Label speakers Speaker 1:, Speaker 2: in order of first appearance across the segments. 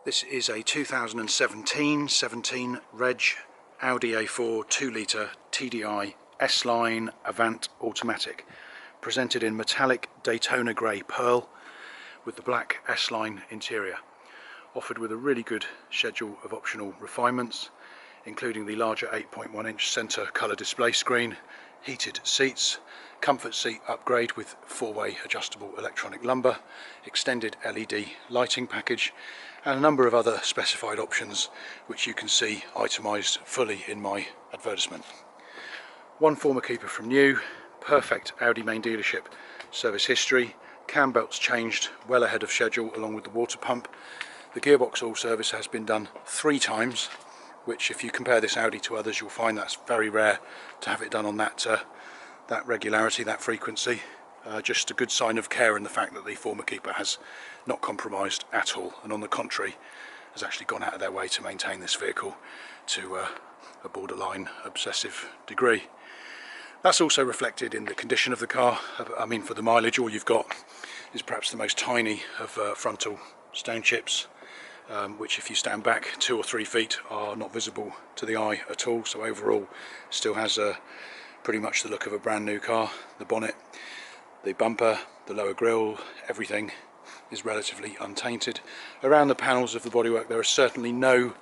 Speaker 1: This is a 2017 Reg Audi A4 2-litre TDI S-Line Avant automatic, presented in metallic Daytona grey pearl with the black S-Line interior, offered with a really good schedule of optional refinements, including the larger 8.1-inch centre colour display screen, heated seats, comfort seat upgrade with 4-way adjustable electronic lumbar, extended LED lighting package, and a number of other specified options which you can see itemised fully in my advertisement. One former keeper from new, perfect Audi main dealership service history, cam belts changed well ahead of schedule along with the water pump. The gearbox oil service has been done 3 times, which if you compare this Audi to others you'll find that's very rare to have it done on that regularity, that frequency. Just a good sign of care in the fact that the former keeper has not compromised at all, and on the contrary has actually gone out of their way to maintain this vehicle to a borderline obsessive degree. That's also reflected in the condition of the car. I mean, for the mileage, all you've got is perhaps the most tiny of frontal stone chips, which if you stand back 2 or 3 feet are not visible to the eye at all. So overall still has pretty much the look of a brand new car. The bonnet, the bumper, the lower grille, everything is relatively untainted. Around the panels of the bodywork there are certainly no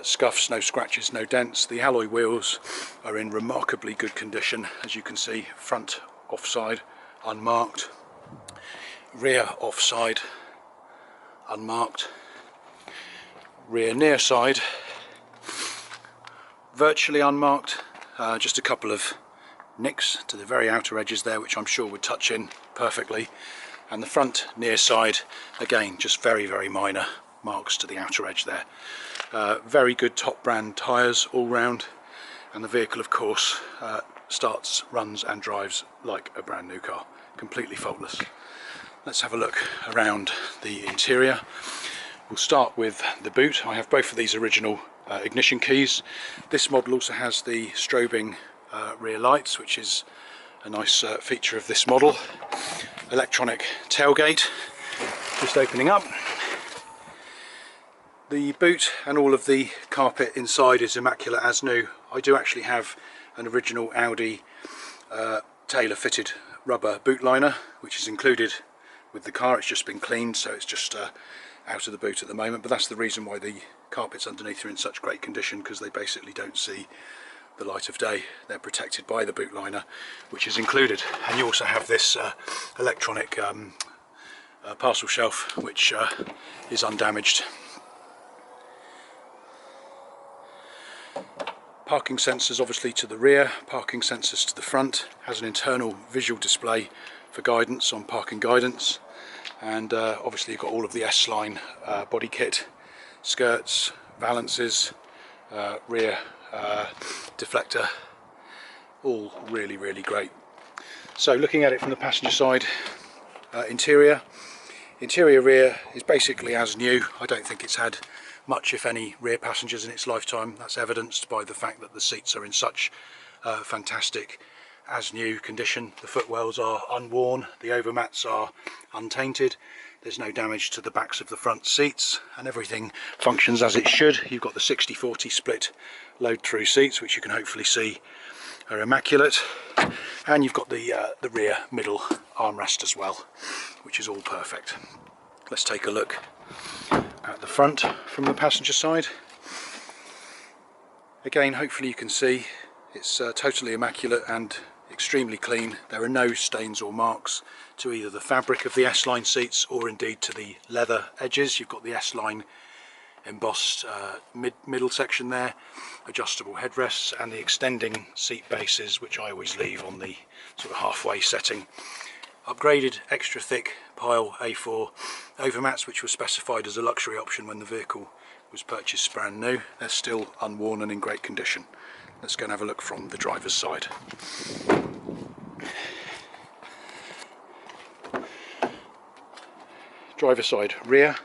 Speaker 1: scuffs, no scratches, no dents. The alloy wheels are in remarkably good condition, as you can see. Front offside unmarked, rear offside unmarked, rear near side virtually unmarked, just a couple of nicks to the very outer edges there which I'm sure would touch in perfectly, and the front near side again just very minor marks to the outer edge there. Very good top brand tyres all round, and the vehicle of course starts, runs and drives like a brand new car, completely faultless. Let's have a look around the interior. We'll start with the boot. I have both of these original ignition keys. This model also has the strobing rear lights, which is a nice feature of this model. Electronic tailgate, just opening up. The boot and all of the carpet inside is immaculate as new. I do actually have an original Audi tailor fitted rubber boot liner, which is included with the car. It's just been cleaned, so it's just out of the boot at the moment, but that's the reason why the carpets underneath are in such great condition, because they basically don't see the light of day. They're protected by the boot liner, which is included. And you also have this electronic parcel shelf, which is undamaged. Parking sensors obviously to the rear, parking sensors to the front, has an internal visual display for guidance on parking guidance, and obviously you've got all of the S-Line body kit, skirts, valances, rear deflector, all really great. So looking at it from the passenger side, interior rear is basically as new. I don't think it's had much if any rear passengers in its lifetime. That's evidenced by the fact that the seats are in such fantastic as new condition. The footwells are unworn, the overmats are untainted, there's no damage to the backs of the front seats, and everything functions as it should. You've got the 60/40 split load through seats, which you can hopefully see are immaculate, and you've got the rear middle armrest as well, which is all perfect. Let's take a look at the front from the passenger side. Again, hopefully you can see it's totally immaculate and extremely clean. There are no stains or marks to either the fabric of the S-Line seats or indeed to the leather edges. You've got the S-Line embossed middle section there, adjustable headrests, and the extending seat bases, which I always leave on the sort of halfway setting. Upgraded extra thick pile A4 overmats, which were specified as a luxury option when the vehicle was purchased brand new. They're still unworn and in great condition. Let's go and have a look from the driver's side. Driver's side rear,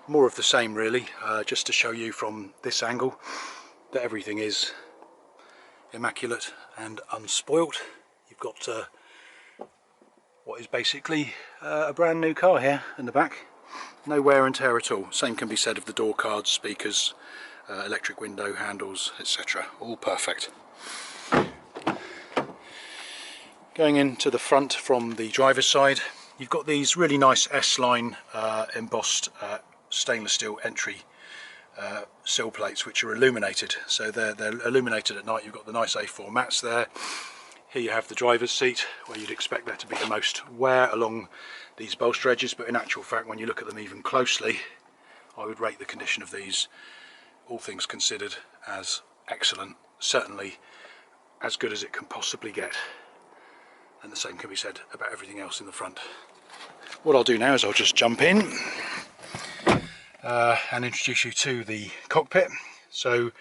Speaker 1: more of the same really, just to show you from this angle that everything is immaculate and unspoilt. You've got what is basically a brand new car here in the back. no wear and tear at all. Same can be said of the door cards, speakers, electric window handles, etc. All perfect. Going into the front from the driver's side, you've got these really nice S-line embossed stainless steel entry sill plates, which are illuminated. So they're illuminated at night. You've got the nice A4 mats there. Here you have the driver's seat, where you'd expect there to be the most wear along these bolster edges, but in actual fact, when you look at them even closely, I would rate the condition of these, all things considered, as excellent. Certainly as good as it can possibly get. And the same can be said about everything else in the front. What I'll do now is I'll just jump in and introduce you to the cockpit. So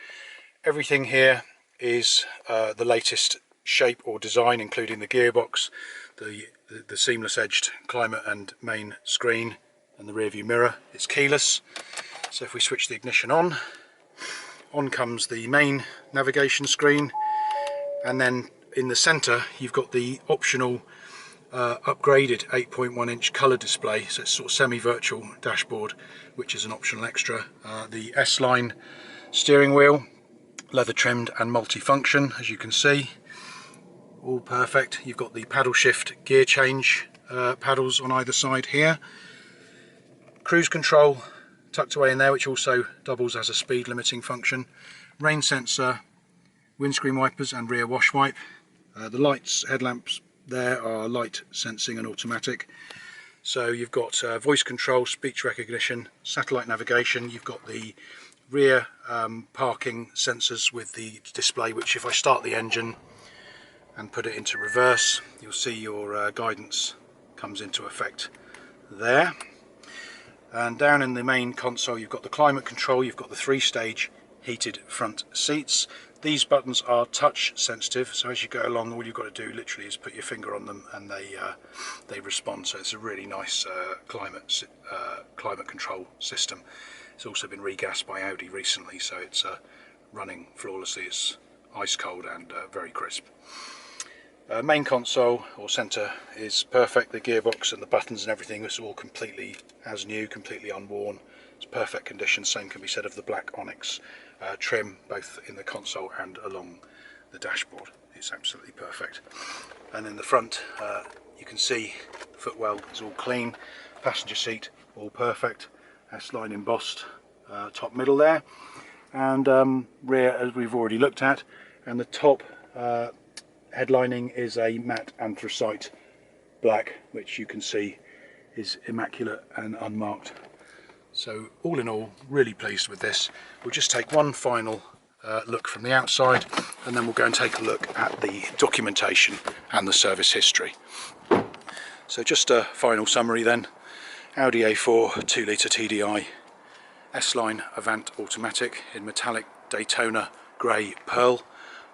Speaker 1: everything here is the latest shape or design, including the gearbox, the seamless edged climate and main screen, and the rear view mirror. It's keyless, so if we switch the ignition on comes the main navigation screen, and then in the centre you've got the optional upgraded 8.1 inch colour display, so it's sort of semi-virtual dashboard, which is an optional extra. The S-line steering wheel, leather trimmed and multi-function, as you can see, all perfect. You've got the paddle shift gear change paddles on either side here. Cruise control tucked away in there, which also doubles as a speed limiting function. Rain sensor, windscreen wipers and rear wash wipe. The lights, headlamps there are light sensing and automatic. So you've got voice control, speech recognition, satellite navigation. You've got the rear parking sensors with the display, which if I start the engine and put it into reverse, you'll see your guidance comes into effect there. And down in the main console you've got the climate control, you've got the 3-stage heated front seats. These buttons are touch sensitive, so as you go along all you've got to do literally is put your finger on them and they respond. So it's a really nice climate control system. It's also been regassed by Audi recently, so it's running flawlessly. It's ice cold and very crisp. Main console or centre is perfect. The gearbox and the buttons and everything is all completely as new, completely unworn. It's perfect condition. Same can be said of the black onyx trim, both in the console and along the dashboard. It's absolutely perfect. And in the front you can see footwell is all clean, passenger seat all perfect, S-line embossed top middle there, and rear as we've already looked at, and the top headlining is a matte anthracite black, which you can see is immaculate and unmarked. So all in all, really pleased with this. We'll just take one final look from the outside, and then we'll go and take a look at the documentation and the service history. So just a final summary then. Audi A4 2-litre TDI S-line Avant automatic in metallic Daytona grey pearl.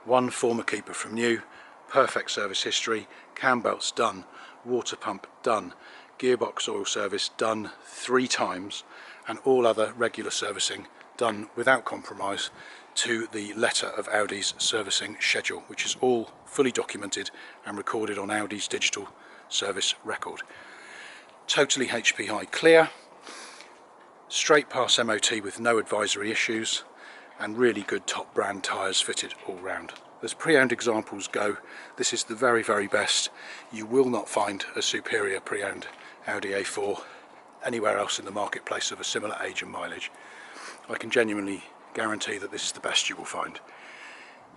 Speaker 1: One former keeper from new. Perfect service history. Cam belts done. Water pump done. Gearbox oil service done 3 times. And all other regular servicing done without compromise to the letter of Audi's servicing schedule, which is all fully documented and recorded on Audi's digital service record. Totally HP high clear, straight pass MOT with no advisory issues, and really good top brand tyres fitted all round. As pre-owned examples go, this is the very, very best. You will not find a superior pre-owned Audi A4 anywhere else in the marketplace of a similar age and mileage. I can genuinely guarantee that this is the best you will find.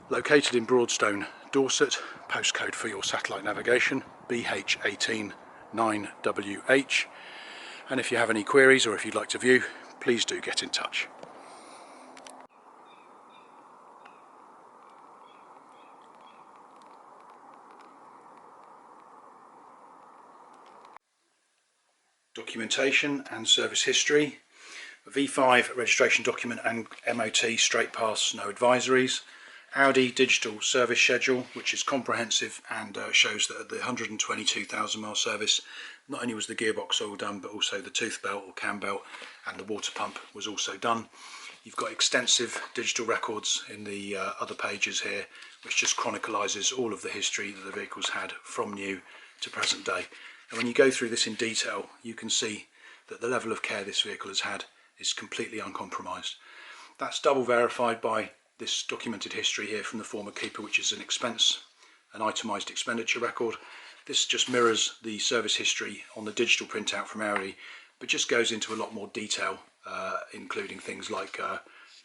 Speaker 1: Located in Broadstone, Dorset, postcode for your satellite navigation, BH18 9WH, and if you have any queries or if you'd like to view, please do get in touch. Documentation and service history. A V5 registration document and MOT straight pass, no advisories. Audi digital service schedule, which is comprehensive and shows that at the 122,000 mile service, not only was the gearbox oil done, but also the tooth belt or cam belt and the water pump was also done. You've got extensive digital records in the other pages here, which just chronicalizes all of the history that the vehicle's had from new to present day. And when you go through this in detail, you can see that the level of care this vehicle has had is completely uncompromised. That's double verified by this documented history here from the former keeper, which is an itemised expenditure record. This just mirrors the service history on the digital printout from Audi, but just goes into a lot more detail, including things like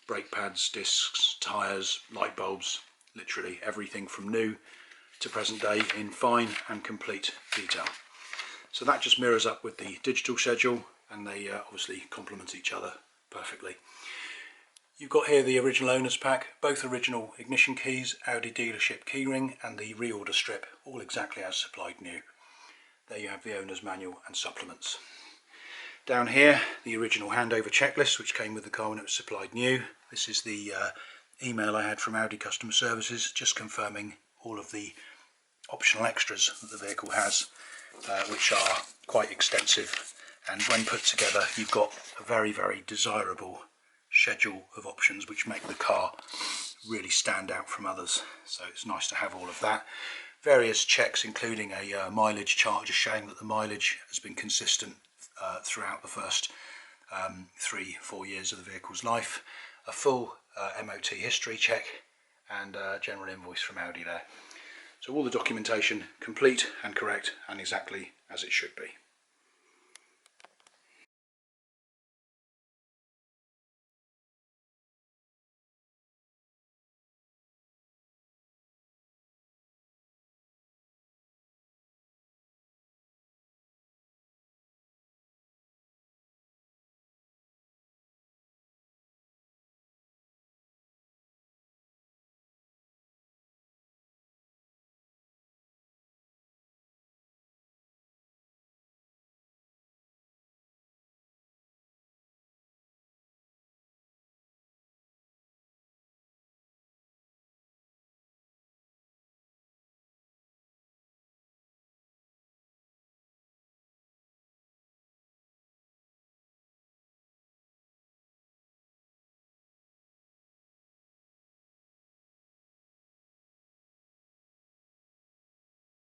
Speaker 1: brake pads, discs, tyres, light bulbs, literally everything from new to present day in fine and complete detail. So that just mirrors up with the digital schedule, and they obviously complement each other perfectly. You've got here the original owner's pack, both original ignition keys, Audi dealership keyring, and the reorder strip, all exactly as supplied new. There you have the owner's manual and supplements. Down here, the original handover checklist, which came with the car when it was supplied new. This is the email I had from Audi Customer Services, just confirming all of the optional extras that the vehicle has, which are quite extensive. And when put together, you've got a very, very desirable schedule of options which make the car really stand out from others. So it's nice to have all of that. Various checks, including a mileage chart, just showing that the mileage has been consistent throughout the first 3-4 years of the vehicle's life. A full MOT history check, and a general invoice from Audi there. So all the documentation complete and correct and exactly as it should be.